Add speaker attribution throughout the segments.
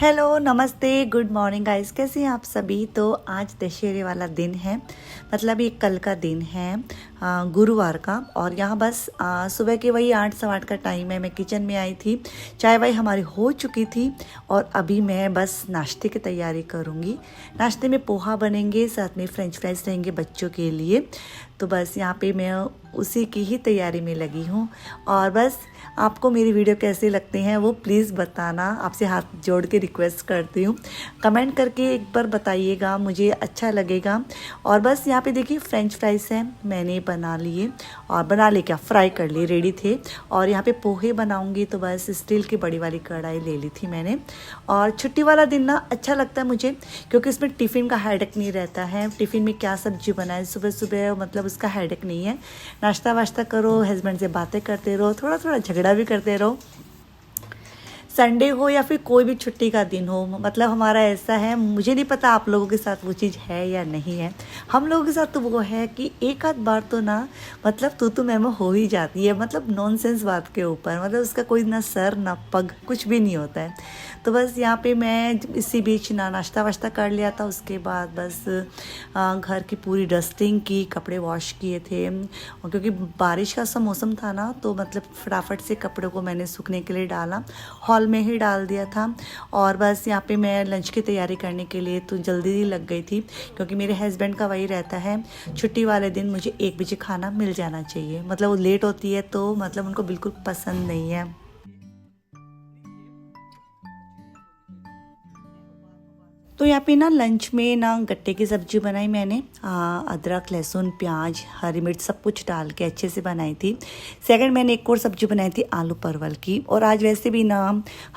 Speaker 1: Hello, नमस्ते, good morning guys. कैसे हैं आप सभी। तो आज दशहरे वाला दिन है, मतलब ये कल का दिन है, गुरुवार का। और यहाँ बस सुबह के वही 8 सवा 8 का टाइम है। मैं किचन में आई थी, चाय वाय हमारी हो चुकी थी और अभी मैं बस नाश्ते की तैयारी करूँगी। नाश्ते में पोहा बनेंगे, साथ में फ्रेंच फ्राइज रहेंगे बच्चों के लिए। तो बस यहाँ पे मैं उसी की ही तैयारी में लगी हूँ। और बस आपको मेरी वीडियो कैसे लगते हैं वो प्लीज़ बताना, आपसे हाथ जोड़ के रिक्वेस्ट करती हूँ। कमेंट करके एक बार बताइएगा, मुझे अच्छा लगेगा। और बस यहाँ पे देखिए फ्रेंच फ्राइज हैं, मैंने बना लिए, और बना ले क्या, फ्राई कर लिए, रेडी थे। और यहाँ पे पोहे बनाऊँगी तो बस स्टील की बड़ी वाली कढ़ाई ले ली थी मैंने। और छुट्टी वाला दिन ना अच्छा लगता है मुझे, क्योंकि इसमें टिफ़िन का हेडेक नहीं रहता है। टिफ़िन में क्या सब्जी बनाए सुबह सुबह, मतलब उसका हेडेक नहीं है। नाश्ता वाश्ता करो, हस्बैंड से बातें करते रहो, थोड़ा थोड़ा झगड़ा भी करते रहो। संडे हो या फिर कोई भी छुट्टी का दिन हो, मतलब हमारा ऐसा है, मुझे नहीं पता आप लोगों के साथ वो चीज़ है या नहीं है। हम लोगों के साथ तो वो है कि एक आध बार तो ना, मतलब तू मैं हो ही जाती है, मतलब नॉनसेंस बात के ऊपर, मतलब उसका कोई ना सर ना पग कुछ भी नहीं होता है। तो बस यहाँ पे मैं इसी बीच ना नाश्ता वाश्ता कर लिया था। उसके बाद बस घर की पूरी डस्टिंग की, कपड़े वॉश किए थे। और क्योंकि बारिश का सा मौसम था ना, तो मतलब फटाफट से कपड़ों को मैंने सूखने के लिए डाला, हॉल में ही डाल दिया था। और बस यहाँ पे मैं लंच की तैयारी करने के लिए तो जल्दी ही लग गई थी, क्योंकि मेरे हस्बैंड का वही रहता है, छुट्टी वाले दिन मुझे 1 बजे खाना मिल जाना चाहिए। मतलब वो लेट होती है तो मतलब उनको बिल्कुल पसंद नहीं है। तो यहाँ पे ना लंच में ना गट्टे की सब्ज़ी बनाई मैंने, अदरक लहसुन प्याज हरी मिर्च सब कुछ डाल के अच्छे से बनाई थी। सेकंड मैंने एक और सब्ज़ी बनाई थी आलू परवल की। और आज वैसे भी ना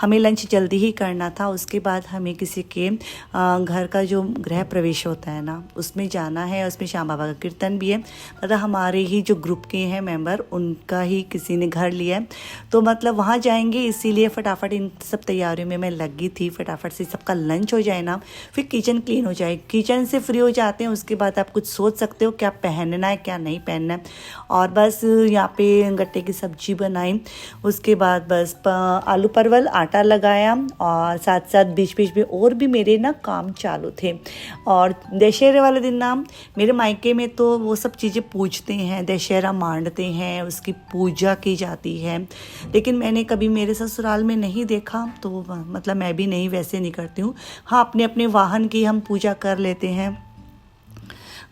Speaker 1: हमें लंच जल्दी ही करना था, उसके बाद हमें किसी के घर का जो गृह प्रवेश होता है ना, उसमें जाना है। उसमें श्याम बाबा का कीर्तन भी है, मतलब हमारे ही जो ग्रुप के हैं मेंबर, उनका ही किसी ने घर लिया है, तो मतलब वहाँ जाएंगे, इसीलिए फटाफट इन सब तैयारियों में मैं लगी थी। फटाफट से सबका लंच हो जाए ना, फिर किचन क्लीन हो जाए। किचन से फ्री हो जाते हैं, उसके बाद आप कुछ सोच सकते हो क्या पहनना है क्या नहीं पहनना है। और बस यहाँ पे गट्टे की सब्जी बनाई, उसके बाद बस आलू परवल आटा लगाया, और साथ साथ बीच बीच में और भी मेरे ना काम चालू थे। और दशहरे वाले दिन ना मेरे मायके में तो वो सब चीज़ें पूजते हैं, दशहरा मांडते हैं, उसकी पूजा की जाती है। लेकिन मैंने कभी मेरे ससुराल में नहीं देखा, तो मतलब मैं भी नहीं वैसे नहीं करती हूँ। हाँ, अपने अपने वाहन की हम पूजा कर लेते हैं।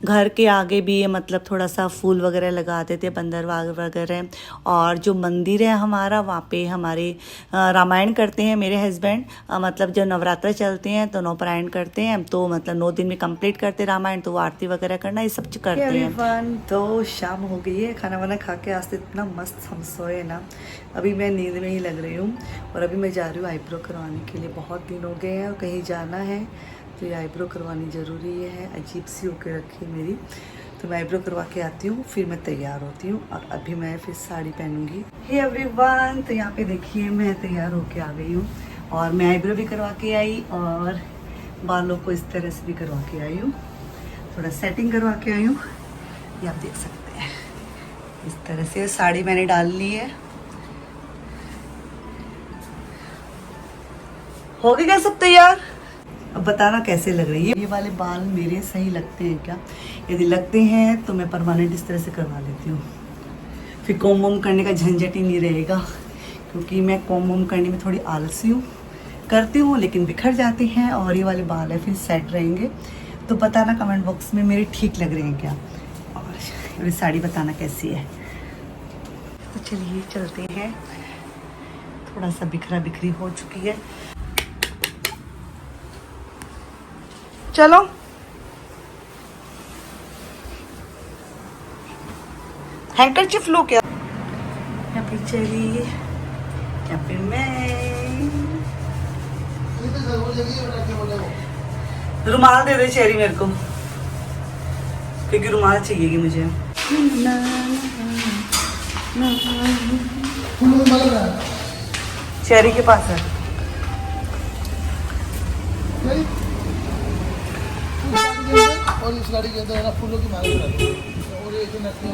Speaker 1: घर के आगे भी मतलब थोड़ा सा फूल वगैरह लगा देते, बंदर वगैरह। और जो मंदिर है हमारा, वहाँ पे हमारे रामायण करते हैं मेरे हस्बैंड, मतलब जब नवरात्र चलते हैं तो नवपारायण करते हैं, तो मतलब 9 दिन में कंप्लीट करते रामायण, तो वो आरती वगैरह करना ये सब करते हैं। एवरीवन, तो शाम हो गई है, खाना वाना खा के आज तो इतना मस्त हम सोए ना, अभी मैं नींद में ही लग रही हूँ। और अभी मैं जा रही हूँ आईब्रो करवाने के लिए, बहुत दिन हो गए हैं, कहीं जाना है तो ये आईब्रो करवानी ज़रूरी है। अजीब सी होके रखी है मेरी, तो मैं आईब्रो करवा के आती हूँ, फिर मैं तैयार होती हूँ। और अभी मैं फिर साड़ी पहनूंगी। हे एवरीवन, तो यहाँ पे देखिए मैं तैयार होके आ गई हूँ, और मैं आईब्रो भी करवा के आई और बालों को इस तरह से भी करवा के आई हूँ, थोड़ा सेटिंग करवा के आई हूँ। ये आप देख सकते हैं, इस तरह से साड़ी मैंने डाल ली है। हो गए क्या सब तैयार? अब बताना कैसे लग रही है। ये वाले बाल मेरे सही लगते हैं क्या? यदि लगते हैं तो मैं परमानेंट इस तरह से करवा लेती हूँ, फिर कोम वोम करने का झंझट ही नहीं रहेगा, क्योंकि मैं कोम वोम करने में थोड़ी आलसी हूँ, करती हूँ लेकिन बिखर जाती हैं। और ये वाले बाल है फिर सेट रहेंगे। तो बताना कमेंट बॉक्स में मेरे ठीक लग रहे हैं क्या, और मेरी साड़ी बताना कैसी है। तो चलिए चलते हैं, थोड़ा सा बिखरा बिखरी हो चुकी है। चलो हैंकरचिफ लो क्या, यहाँ पे चली, यहाँ पे मैं। रुमाल दे दे चेरी मेरे को, क्योंकि रुमाल चाहिए मुझे। चेरी के पास है। और इस गाड़ी के अंदर है ना फूलों की माला और ये जो नकली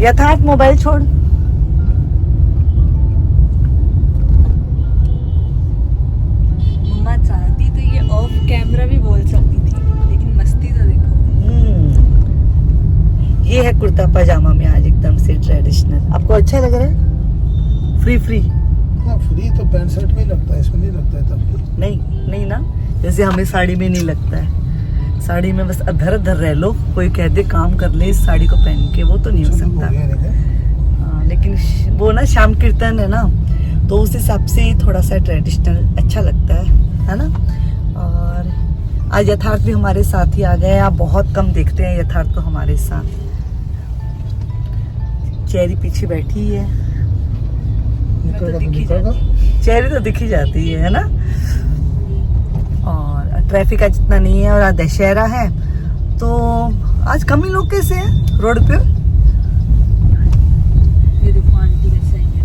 Speaker 1: यथार्थ मोबाइल छोड़।
Speaker 2: मम्मा चाहती तो ये ऑफ कैमरा भी बोल सकती थी, लेकिन मस्ती तो देखो।
Speaker 1: ये है कुर्ता पजामा में आज एकदम से ट्रेडिशनल। आपको अच्छा लग रहा है? फ्री फ्री
Speaker 3: फ्री तो पैंट शर्ट में लगता है, इसमें नहीं लगता है तब भी।
Speaker 1: नहीं ना, जैसे हमें साड़ी में नहीं लगता है। साड़ी में बस अधर अधर रह लो, कोई कह दे काम कर ले इस साड़ी को पहन के, वो तो नहीं हो सकता। हाँ, लेकिन वो ना शाम कीर्तन है ना, तो उस हिसाब से थोड़ा सा ट्रेडिशनल अच्छा लगता है ना। और आज यथार्थ भी हमारे साथ ही आ गए। आप बहुत कम देखते हैं यथार्थ को हमारे साथ। चेरी पीछे बैठी है, चेरी तो दिखी जाती है ना। और ट्रैफिक आज इतना नहीं है, और आज दशहरा है तो आज कम ही लोग कैसे हैं रोड पे।
Speaker 2: ये देखो आंटी कैसे आएंगे,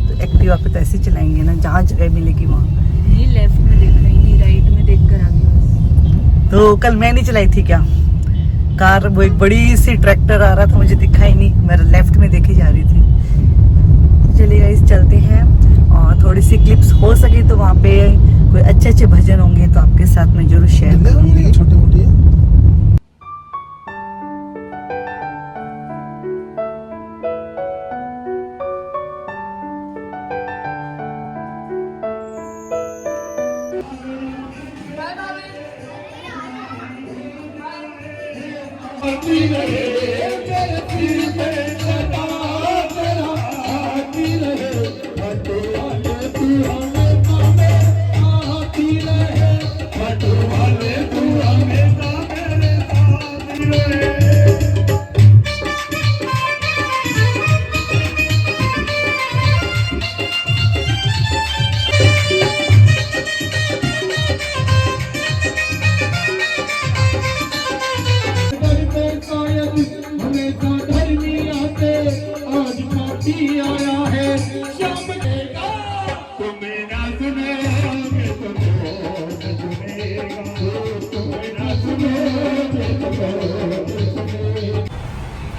Speaker 1: तो एक्टिवा पे तो ऐसे ही चलाएंगे ना, जहाँ जगह मिलेगी वहाँ।
Speaker 2: नहीं लेफ्ट में देख रही, नहीं राइट में देख कर आ गई बस।
Speaker 1: तो कल मैं नहीं चलाई थी क्या कार? वो एक बड़ी सी ट्रैक्टर आ रहा था, मुझे दिखा ही नहीं, मैं लेफ्ट में देखी जा रही थी। चलिए गाइस चलते हैं, और थोड़ी सी क्लिप्स हो सकी तो वहाँ पे कोई अच्छे अच्छे भजन होंगे तो आपके साथ मैं जरूर शेयर करूँगी।
Speaker 3: छोटी मोटी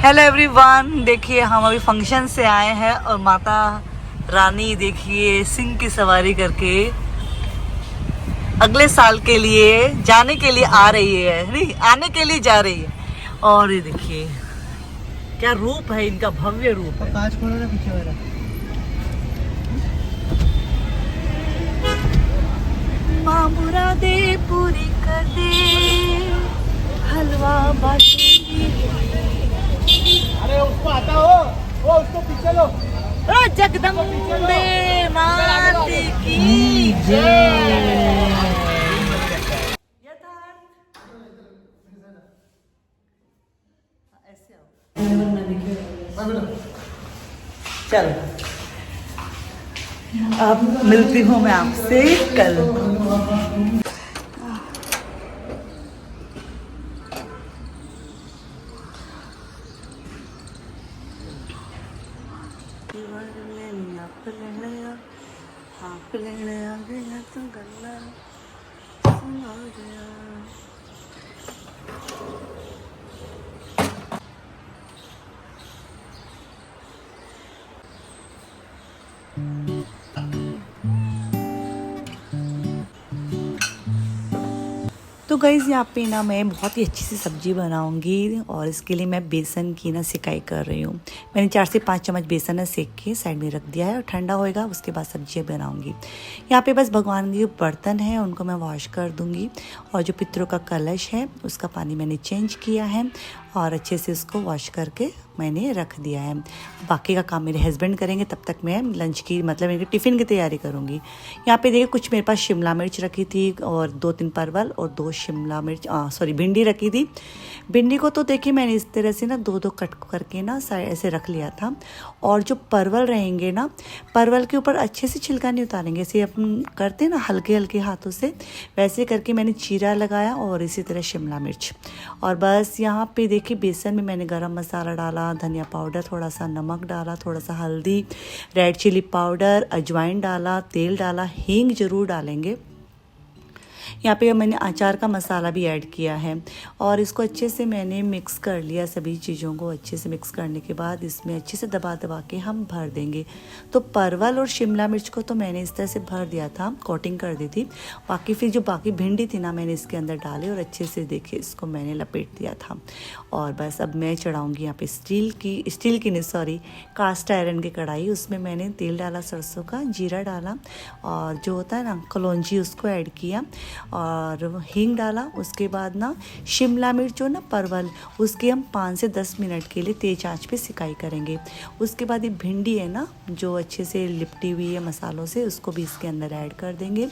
Speaker 1: हेलो एवरीवन, देखिए हम अभी फंक्शन से आए हैं और माता रानी देखिए सिंह की सवारी करके अगले साल के लिए जाने के लिए आ रही है, नहीं आने के लिए जा रही है। और ये देखिए क्या रूप है इनका, भव्य रूप है।
Speaker 3: कांच खोलो ना पीछे वाला।
Speaker 1: माँ मुरादे पूरी कर दे, हलवा बाटी।
Speaker 3: अरे उसको आता हो, वो उसको पीछे लो।
Speaker 1: ओ जगदम्बे मात की जय। चलो अब मिलती हूँ मैं आपसे कल। आप लेने आ गया तो गल्ला सुना गया। तो गाइज़ यहाँ पे ना मैं बहुत ही अच्छी सी सब्ज़ी बनाऊंगी, और इसके लिए मैं बेसन की ना सिकाई कर रही हूँ। मैंने 4 से 5 चम्मच बेसन ना सेक के साइड में रख दिया है, और ठंडा होएगा उसके बाद सब्जियाँ बनाऊंगी। यहाँ पे बस भगवान के बर्तन हैं उनको मैं वॉश कर दूँगी, और जो पितरों का कलश है उसका पानी मैंने चेंज किया है और अच्छे से उसको वॉश करके मैंने रख दिया है। बाकी का काम मेरे हस्बैंड करेंगे, तब तक मैं लंच की मतलब मेरे टिफ़िन की तैयारी करूँगी। यहाँ पे देखिए कुछ मेरे पास शिमला मिर्च रखी थी, और 2-3 परवल और 2 शिमला मिर्च भिंडी रखी थी। भिंडी को तो देखिए मैंने इस तरह से ना 2-2 कट करके ना ऐसे रख लिया था। और जो परवल रहेंगे ना, परवल के ऊपर अच्छे से छिलका नहीं उतारेंगे, ऐसे अपन करते हैं ना हल्के हल्के हाथों से, वैसे करके मैंने चीरा लगाया, और इसी तरह शिमला मिर्च। और बस यहाँ पे देखिए बेसन में मैंने गरम मसाला डाला, धनिया पाउडर, थोड़ा सा नमक डाला, थोड़ा सा हल्दी, रेड चिली पाउडर, अजवाइन डाला, तेल डाला, हींग जरूर डालेंगे। यहाँ पे मैंने अचार का मसाला भी ऐड किया है और इसको अच्छे से मैंने मिक्स कर लिया। सभी चीज़ों को अच्छे से मिक्स करने के बाद इसमें अच्छे से दबा दबा के हम भर देंगे। तो परवल और शिमला मिर्च को तो मैंने इस तरह से भर दिया था, कोटिंग कर दी थी। बाकी फिर जो बाकी भिंडी थी ना, मैंने इसके अंदर डाली और अच्छे से देखिए इसको मैंने लपेट दिया था। और बस अब मैं चढ़ाऊँगी यहाँ पे स्टील की नहीं सॉरी कास्ट आयरन की कढ़ाई। उसमें मैंने तेल डाला सरसों का, जीरा डाला और जो होता है ना कलौंजी उसको ऐड किया और हींग डाला। उसके बाद ना शिमला मिर्च और ना परवल उसकी हम 5 से 10 मिनट के लिए तेज आंच पे सिकाई करेंगे। उसके बाद ये भिंडी है ना जो अच्छे से लिपटी हुई है मसालों से, उसको भी इसके अंदर ऐड कर देंगे।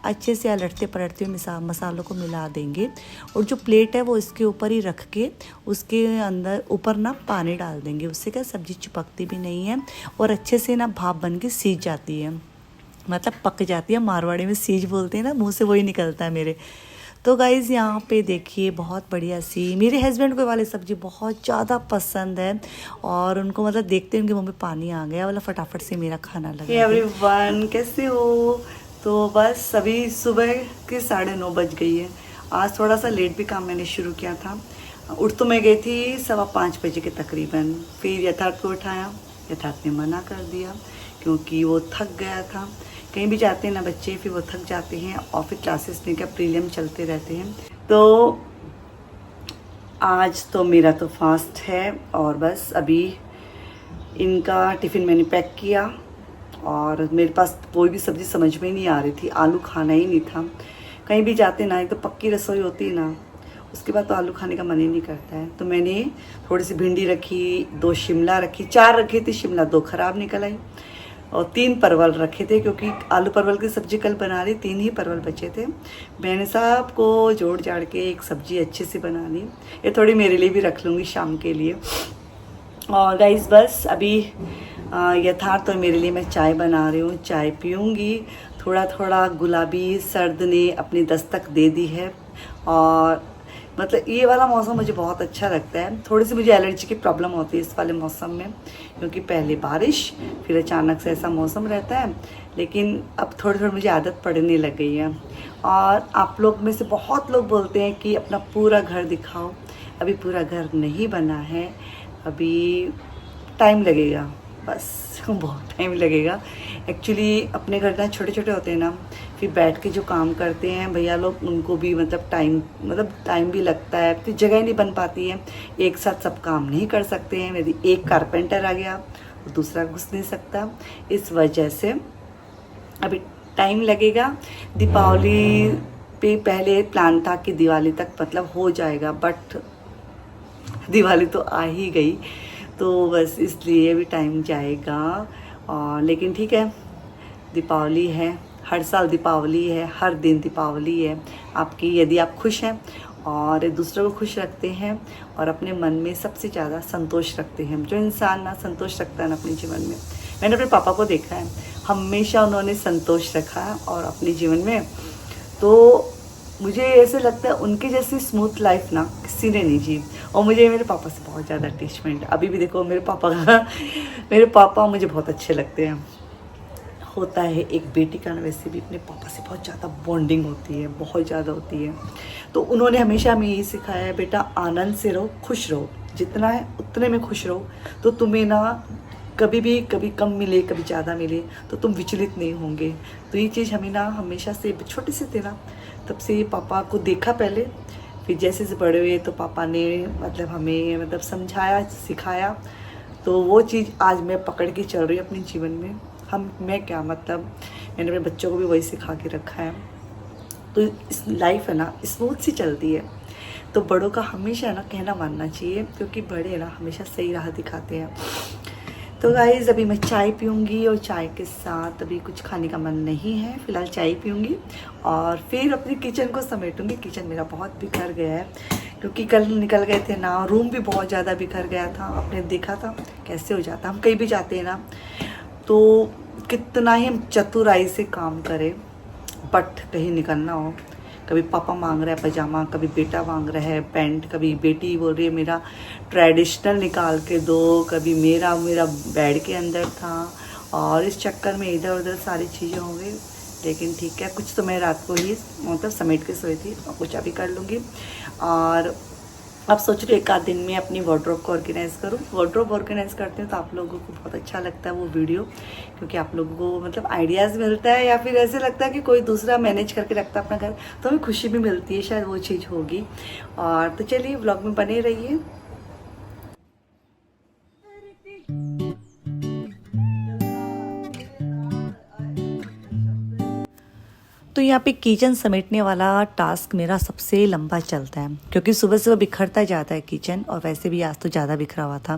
Speaker 1: अच्छे से अलटते पलटते हुए मसालों को मिला देंगे और जो प्लेट है वो इसके ऊपर ही रख के उसके अंदर ऊपर ना पानी डाल देंगे। उससे क्या सब्ज़ी चिपकती भी नहीं है और अच्छे से ना भाप बन के सीज जाती है, मतलब पक जाती है। मारवाड़ी में सीज बोलते हैं ना, मुंह से वही निकलता है मेरे। तो गाइज़ यहाँ पे देखिए बहुत बढ़िया सी, मेरे हस्बैंड को वाली सब्ज़ी बहुत ज़्यादा पसंद है और उनको मतलब देखते उनके मुंह में पानी आ गया, वाला फटाफट से मेरा खाना लगा। एवरीवन कैसे हो? तो बस अभी सुबह के 9:30 बज गई है। आज थोड़ा सा लेट भी काम मैंने शुरू किया था। उठ तो मैं गई थी 5:15 बजे के तकरीबन। फिर यथार्थ को उठाया, यथार्थ ने मना कर दिया क्योंकि वो थक गया था। कहीं भी जाते हैं ना बच्चे फिर वो थक जाते हैं और फिर क्लासेस में क्या प्रीलिम चलते रहते हैं। तो आज तो मेरा तो फास्ट है और बस अभी इनका टिफ़िन मैंने पैक किया और मेरे पास कोई भी सब्ज़ी समझ में नहीं आ रही थी, आलू खाना ही नहीं था। कहीं भी जाते ना एक तो पक्की रसोई होती है ना, उसके बाद तो आलू खाने का मन ही नहीं करता है। तो मैंने थोड़ी सी भिंडी रखी, 2 शिमला रखी, 4 रखी थी शिमला, 2 खराब निकल आई और 3 परवल रखे थे क्योंकि आलू परवल की सब्ज़ी कल बना ली, 3 ही परवल बचे थे। मैंने सबको जोड़ जाड़ के एक सब्ज़ी अच्छे से बना ली। ये थोड़ी मेरे लिए भी रख लूँगी शाम के लिए। और गाइस बस अभी यथार्थ तो मेरे लिए मैं चाय बना रही हूँ, चाय पीऊँगी। थोड़ा थोड़ा गुलाबी सर्द ने अपनी दस्तक दे दी है और मतलब ये वाला मौसम मुझे बहुत अच्छा लगता है। थोड़ी सी मुझे एलर्जी की प्रॉब्लम होती है इस वाले मौसम में क्योंकि पहले बारिश फिर अचानक से ऐसा मौसम रहता है, लेकिन अब थोड़ी थोड़ी मुझे आदत पड़ने लग गई है। और आप लोग में से बहुत लोग बोलते हैं कि अपना पूरा घर दिखाओ। अभी पूरा घर नहीं बना है, अभी टाइम लगेगा, बस बहुत टाइम लगेगा। एक्चुअली अपने घर ना छोटे छोटे होते हैं ना, फिर बैठ के जो काम करते हैं भैया लोग उनको भी मतलब टाइम भी लगता है, फिर जगह नहीं बन पाती है, एक साथ सब काम नहीं कर सकते हैं। यदि एक कारपेंटर आ गया तो दूसरा घुस नहीं सकता, इस वजह से अभी टाइम लगेगा। दीपावली पे पहले प्लान था कि दिवाली तक मतलब हो जाएगा, बट दिवाली तो आ ही गई तो बस इसलिए भी टाइम जाएगा। और लेकिन ठीक है, दीपावली है, हर साल दीपावली है, हर दिन दीपावली है आपकी। यदि आप खुश हैं और दूसरों को खुश रखते हैं और अपने मन में सबसे ज़्यादा संतोष रखते हैं, जो इंसान ना संतोष रखता है ना अपने जीवन में, मैंने अपने पापा को देखा है, हमेशा उन्होंने संतोष रखा है और अपने जीवन में। तो मुझे ऐसे लगता है उनकी जैसी स्मूथ लाइफ ना किसी ने नहीं जी। और मुझे मेरे पापा से बहुत ज़्यादा अटैचमेंट, अभी भी देखो मेरे पापा मुझे बहुत अच्छे लगते हैं। होता है एक बेटी का ना वैसे भी अपने पापा से बहुत ज़्यादा बॉन्डिंग होती है, बहुत ज़्यादा होती है। तो उन्होंने हमेशा हमें यही सिखाया है, बेटा आनंद से रहो, खुश रहो, जितना है उतने में खुश रहो, तो तुम्हें ना कभी कम मिले कभी ज़्यादा मिले तो तुम विचलित नहीं होंगे। तो ये चीज़ हमें ना हमेशा से छोटे से थे ना, तब से पापा को देखा पहले, फिर जैसे से बड़े हुए तो पापा ने मतलब हमें मतलब समझाया, सिखाया। तो वो चीज़ आज मैं पकड़ के चल रही हूँ अपने जीवन में। मैं क्या मतलब मैंने अपने बच्चों को भी वही सिखा के रखा है। तो इस लाइफ है ना स्मूथ सी चलती है, तो बड़ों का हमेशा ना कहना मानना चाहिए क्योंकि बड़े ना हमेशा सही राह दिखाते हैं। तो गाइज़ अभी मैं चाय पीऊँगी और चाय के साथ अभी कुछ खाने का मन नहीं है, फ़िलहाल चाय पीऊँगी और फिर अपनी किचन को समेटूँगी। किचन मेरा बहुत बिखर गया है क्योंकि कल निकल गए थे ना, रूम भी बहुत ज़्यादा बिखर गया था। आपने देखा था कैसे हो जाता, हम कहीं भी जाते हैं ना तो कितना ही हम चतुराई से काम करें, बट कहीं निकलना हो, कभी पापा मांग रहा है पजामा, कभी बेटा मांग रहा है पैंट, कभी बेटी बोल रही है मेरा ट्रेडिशनल निकाल के दो, कभी मेरा बेड के अंदर था और इस चक्कर में इधर उधर सारी चीज़ें हो गई। लेकिन ठीक है, कुछ तो मैं रात को ही मतलब समेट के सोई थी और कुछ अभी कर लूँगी। और अब सोच रही हूँ एक आध दिन में अपनी वार्डरोब को ऑर्गेनाइज़ करूँ। वार्डरोब ऑर्गेनाइज़ करते हैं तो आप लोगों को बहुत अच्छा लगता है वो वीडियो, क्योंकि आप लोगों को मतलब आइडियाज़ मिलता है या फिर ऐसे लगता है कि कोई दूसरा मैनेज करके रखता है अपना घर, तो हमें खुशी भी मिलती है, शायद वो चीज़ होगी। और तो चलिए व्लॉग में बने रहिए। तो यहाँ पे किचन समेटने वाला टास्क मेरा सबसे लंबा चलता है, क्योंकि सुबह सुबह बिखरता जाता है किचन, और वैसे भी आज तो ज़्यादा बिखरा हुआ था।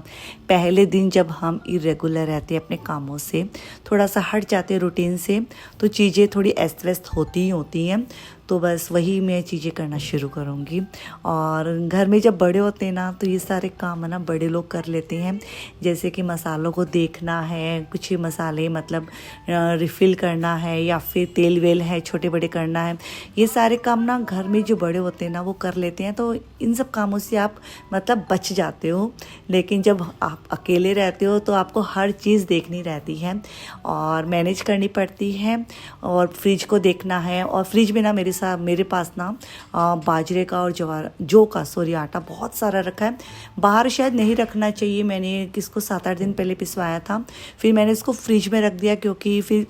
Speaker 1: पहले दिन जब हम इरेगुलर रहते हैं अपने कामों से, थोड़ा सा हट जाते हैं रूटीन से, तो चीज़ें थोड़ी अस्त व्यस्त होती ही होती हैं। तो बस वही मैं चीज़ें करना शुरू करूँगी। और घर में जब बड़े होते हैं ना, तो ये सारे काम है ना बड़े लोग कर लेते हैं, जैसे कि मसालों को देखना है, कुछ मसाले मतलब रिफ़िल करना है, या फिर तेल वेल है छोटे बड़े करना है। ये सारे काम ना घर में जो बड़े होते हैं ना वो कर लेते हैं, तो इन सब कामों से आप मतलब बच जाते हो। लेकिन जब आप अकेले रहते हो तो आपको हर चीज़ देखनी रहती है और मैनेज करनी पड़ती है, और फ्रिज को देखना है। और फ्रिज में ना मेरे पास ना बाजरे का और जौ का आटा बहुत सारा रखा है। बाहर शायद नहीं रखना चाहिए, मैंने इसको 7-8 दिन पहले पिसवाया था, फिर मैंने इसको फ्रिज में रख दिया, क्योंकि फिर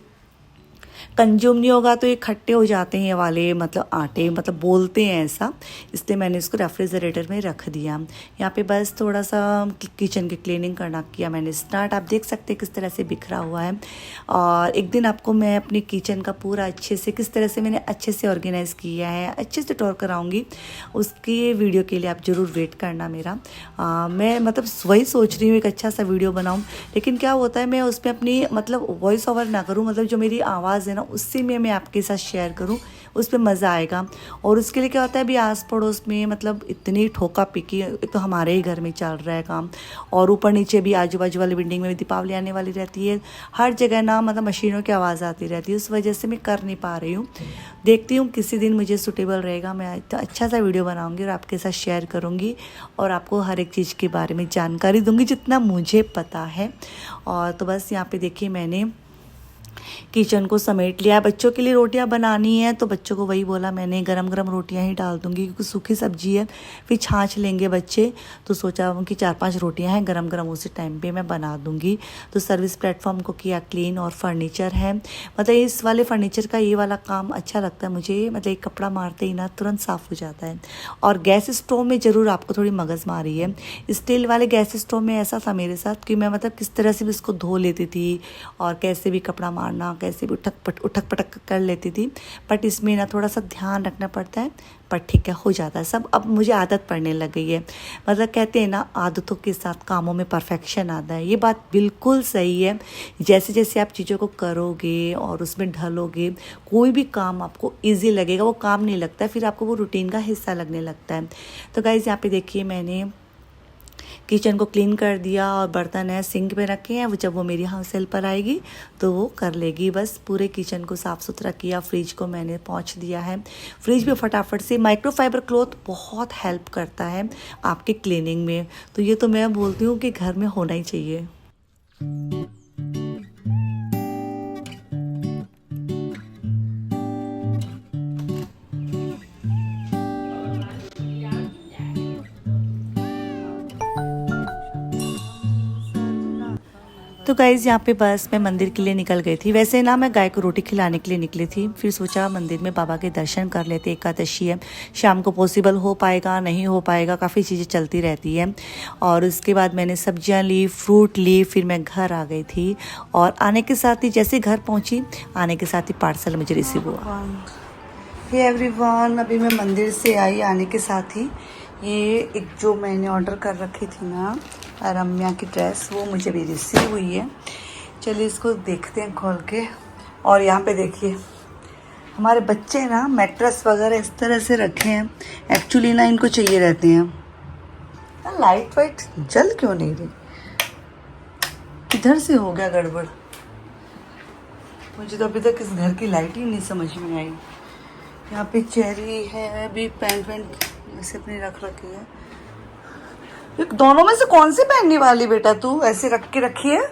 Speaker 1: कंज्यूम नहीं होगा तो ये खट्टे हो जाते हैं ये वाले मतलब आटे, मतलब बोलते हैं ऐसा, इसलिए मैंने इसको रेफ्रिजरेटर में रख दिया। यहाँ पे बस थोड़ा सा किचन की क्लीनिंग करना किया मैंने स्टार्ट। आप देख सकते हैं किस तरह से बिखरा हुआ है। और एक दिन आपको मैं अपनी किचन का पूरा अच्छे से किस तरह से मैंने अच्छे से ऑर्गेनाइज़ किया है अच्छे से टूर कराऊँगी, उसकी वीडियो के लिए आप ज़रूर वेट करना मेरा। मैं मतलब वही सोच रही हूँ एक अच्छा सा वीडियो बनाऊँ, लेकिन क्या होता है मैं उसमें अपनी मतलब वॉइस ओवर ना करूँ, मतलब जो मेरी आवाज़ है ना उससे में मैं आपके साथ शेयर करूं, उस पर मज़ा आएगा। और उसके लिए क्या होता है अभी आस पड़ोस में मतलब इतनी ठोका पिकी, तो हमारे ही घर में चल रहा है काम, और ऊपर नीचे भी आजू बाजू वाली बिल्डिंग में भी दीपावली आने वाली रहती है, हर जगह ना मतलब मशीनों की आवाज़ आती रहती है, उस वजह से मैं कर नहीं पा रही हूँ। देखती हूँ किसी दिन मुझे सूटेबल रहेगा, मैं अच्छा सा वीडियो बनाऊँगी और आपके साथ शेयर करूँगी, और आपको हर एक चीज़ के बारे में जानकारी दूँगी जितना मुझे पता है। और तो बस यहाँ पे देखिए मैंने किचन को समेट लिया। बच्चों के लिए रोटियां बनानी है तो बच्चों को वही बोला मैंने, गरम गरम रोटियां ही डाल दूंगी, क्योंकि सूखी सब्जी है फिर छाछ लेंगे बच्चे, तो सोचा कि 4-5 रोटियां हैं गरम गरम उसी टाइम पे मैं बना दूंगी। तो सर्विस प्लेटफॉर्म को किया क्लीन, और फर्नीचर है, मतलब इस वाले फर्नीचर का ये वाला काम अच्छा लगता है मुझे, मतलब एक कपड़ा मारते ही ना तुरंत साफ़ हो जाता है। और गैस स्टोव में ज़रूर आपको थोड़ी मगजमारी है। स्टील वाले गैस स्टोव में ऐसा था मेरे साथ कि मैं मतलब किस तरह से भी इसको धो लेती थी और कैसे भी कपड़ा मारना, कैसे भी उठक पटक कर लेती थी, बट इसमें ना थोड़ा सा ध्यान रखना पड़ता है, पर ठीक है हो जाता है सब। अब मुझे आदत पड़ने लग गई है, मतलब कहते हैं ना आदतों के साथ कामों में परफेक्शन आता है, ये बात बिल्कुल सही है। जैसे जैसे आप चीज़ों को करोगे और उसमें ढलोगे, कोई भी काम आपको इजी लगेगा, वो काम नहीं लगता, फिर आपको वो रूटीन का हिस्सा लगने लगता है। तो गाइस यहाँ पे देखिए मैंने किचन को क्लीन कर दिया, और बर्तन है सिंक में रखे हैं, वो जब वो मेरी हाउस हेल्प पर आएगी तो वो कर लेगी। बस पूरे किचन को साफ़ सुथरा किया, फ्रिज को मैंने पोंछ दिया है। फ्रिज में फटाफट से माइक्रोफाइबर क्लॉथ बहुत हेल्प करता है आपके क्लीनिंग में, तो ये तो मैं बोलती हूँ कि घर में होना ही चाहिए। तो गाइज़ यहाँ पे बस मैं मंदिर के लिए निकल गई थी। वैसे ना मैं गाय को रोटी खिलाने के लिए निकली थी, फिर सोचा मंदिर में बाबा के दर्शन कर लेते, एकादशी है, शाम को पॉसिबल हो पाएगा नहीं हो पाएगा, काफ़ी चीज़ें चलती रहती है। और उसके बाद मैंने सब्जियाँ ली, फ्रूट ली, फिर मैं घर आ गई थी, और आने के साथ ही जैसे घर पहुँची आने के साथ ही पार्सल मुझे रिसीव हुआ। हे एवरीवन, अभी मैं मंदिर से आई, आने के साथ ही ये एक जो मैंने ऑर्डर कर रखी थी ना रम्या की ड्रेस, वो मुझे भी रिसीव हुई है। चलिए इसको देखते हैं खोल के। और यहाँ पे देखिए हमारे बच्चे ना मैट्रेस वगैरह इस तरह से रखे हैं, एक्चुअली ना इनको चाहिए रहते हैं। लाइट वाइट जल क्यों नहीं रही, इधर से हो गया गड़बड़, मुझे तो अभी तक इस घर की लाइट ही नहीं समझ में आई। यहाँ पे चेरी है, अभी पैंट ऐसे अपनी रख रखी है। दोनों में से कौन सी पहनने वाली बेटा तू, ऐसे रख के रखी है?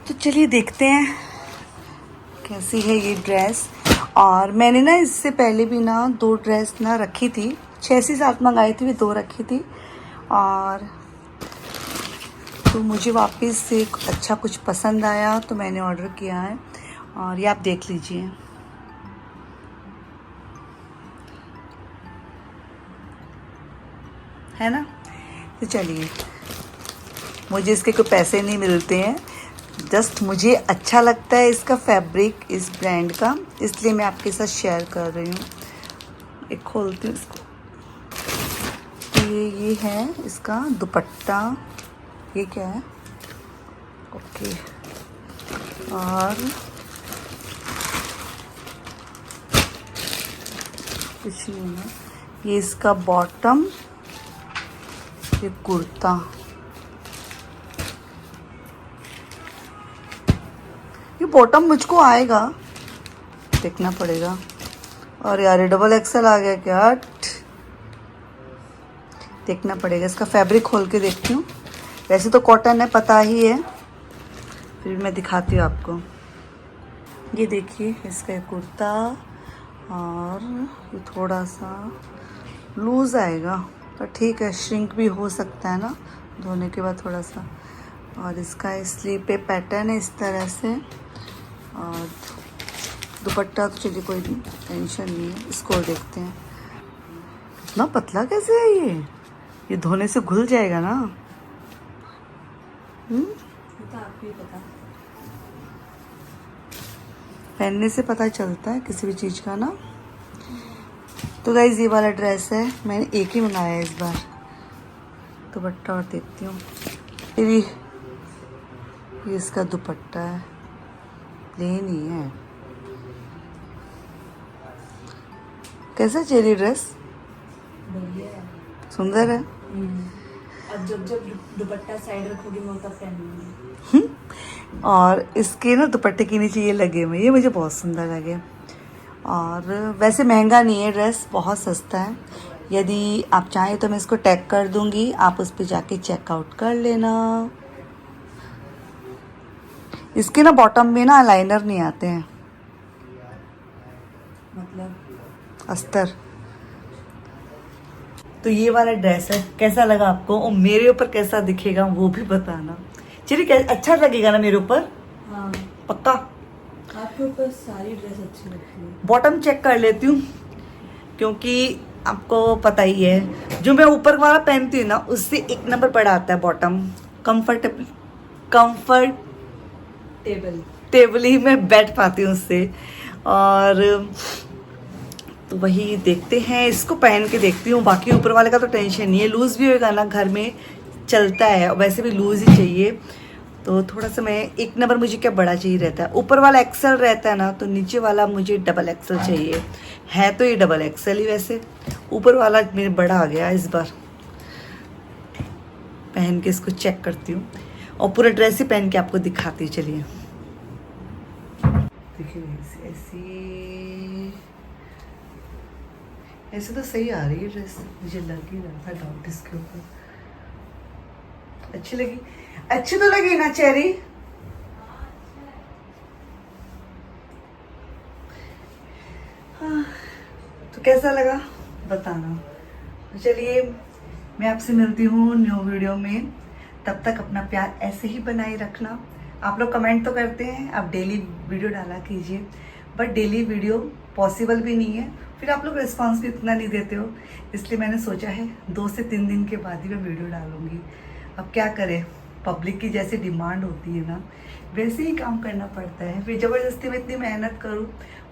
Speaker 1: तो चलिए देखते हैं कैसी है ये ड्रेस। और मैंने ना इससे पहले भी ना 2 ड्रेस ना रखी थी, 6 से 7 मंगाई थी, भी 2 रखी थी। और तो मुझे वापस से अच्छा कुछ पसंद आया तो मैंने ऑर्डर किया है। और ये आप देख लीजिए, है ना। तो चलिए, मुझे इसके कोई पैसे नहीं मिलते हैं, जस्ट मुझे अच्छा लगता है इसका फैब्रिक, इस ब्रांड का, इसलिए मैं आपके साथ शेयर कर रही हूँ। एक खोलती हूँ इसको। तो ये है इसका दुपट्टा। ये क्या है? ओके। और कुछ नहीं है। ये इसका बॉटम, ये कुर्ता। ये बॉटम मुझको आएगा, देखना पड़ेगा। और यार ये डबल एक्सल आ गया क्या? देखना पड़ेगा। इसका फैब्रिक खोल के देखती हूँ। वैसे तो कॉटन है, पता ही है, फिर मैं दिखाती हूँ आपको। ये देखिए इसका ये कुर्ता, और ये थोड़ा सा लूज़ आएगा, पर ठीक है, श्रिंक भी हो सकता है ना धोने के बाद थोड़ा सा। और इसका स्लीव पे पैटर्न है इस तरह से। और दुपट्टा तो चलिए कोई टेंशन नहीं है, इसको देखते हैं। इतना पतला कैसे है ये धोने से घुल जाएगा ना।
Speaker 2: तो आपको ही पता,
Speaker 1: पहनने से पता चलता है किसी भी चीज़ का ना। तो गाइस ये वाला ड्रेस है, मैंने एक ही मंगाया है इस बार। दुपट्टा और देखती हूँ। ये इसका दुपट्टा है, प्लेन ही है। कैसा चेरी ड्रेस?
Speaker 2: बढ़िया है।
Speaker 1: सुंदर है।
Speaker 2: अब जब जब दुपट्टा साइड रखोगी मैं तब पहनूंगी।
Speaker 1: और इसके ना दुपट्टे के नीचे ये लगे हुए, ये मुझे बहुत सुंदर लगे। और वैसे महंगा नहीं है ड्रेस, बहुत सस्ता है। यदि आप चाहें तो मैं इसको टैग कर दूंगी, आप उस पर जाके चेकआउट कर लेना। इसके ना बॉटम में ना लाइनर नहीं आते हैं,
Speaker 2: मतलब
Speaker 1: अस्तर। तो ये वाला ड्रेस है, कैसा लगा आपको और मेरे ऊपर कैसा दिखेगा वो भी बताना। चलिए, अच्छा लगेगा ना मेरे ऊपर?
Speaker 2: हाँ,
Speaker 1: पक्का।
Speaker 2: आपके ऊपर सारी ड्रेस अच्छी लगती है।
Speaker 1: बॉटम चेक कर लेती हूँ, क्योंकि आपको पता ही है जो मैं ऊपर वाला पहनती हूँ ना, उससे 1 नंबर बड़ा आता है बॉटम। कंफर्टेबल ही मैं बैठ पाती हूँ उससे। और तो वही देखते हैं, इसको पहन के देखती हूँ। बाकी ऊपर वाले का तो टेंशन नहीं है, लूज़ भी होएगा ना, घर में चलता है, वैसे भी लूज़ ही चाहिए। तो थोड़ा सा मैं 1 नंबर, मुझे क्या बड़ा चाहिए रहता है। ऊपर वाला एक्सेल रहता है ना, तो नीचे वाला मुझे डबल एक्सेल चाहिए। है तो ये डबल एक्सेल ही, वैसे ऊपर वाला मेरे बड़ा आ गया इस बार। पहन के इसको चेक करती हूँ और पूरा ड्रेस ही पहन के आपको दिखाती हूँ। चलिए देखिए, ऐसे तो सही आ रही है ड्रेस, मुझे लग ही रहा था डाउट इसके ऊपर। अच्छी लगी? अच्छी तो लगी ना चेरी? हाँ, तो कैसा लगा बताना। तो चलिए, मैं आपसे मिलती हूँ न्यू वीडियो में। तब तक अपना प्यार ऐसे ही बनाए रखना। आप लोग कमेंट तो करते हैं, आप डेली वीडियो डाला कीजिए, बट डेली वीडियो पॉसिबल भी नहीं है, फिर आप लोग रिस्पॉन्स भी इतना नहीं देते हो। इसलिए मैंने सोचा है 2 से 3 दिन के बाद ही मैं वीडियो डालूँगी। अब क्या करें, पब्लिक की जैसे डिमांड होती है ना, वैसे ही काम करना पड़ता है। फिर ज़बरदस्ती में इतनी मेहनत करूँ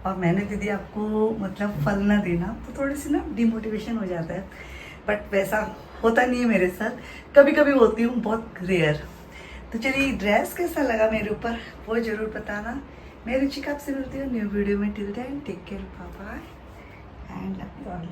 Speaker 1: और मेहनत यदि आपको मतलब फल ना देना, तो थोड़ी सी ना डिमोटिवेशन हो जाता है। बट वैसा होता नहीं है मेरे साथ, कभी कभी होती हूँ, बहुत रेयर। तो चलिए, ड्रेस कैसा लगा मेरे ऊपर वो ज़रूर बताना। मैं रुचिका आपसे मिलती हूँ न्यू वीडियो में। Till then take care, bye bye and love you all.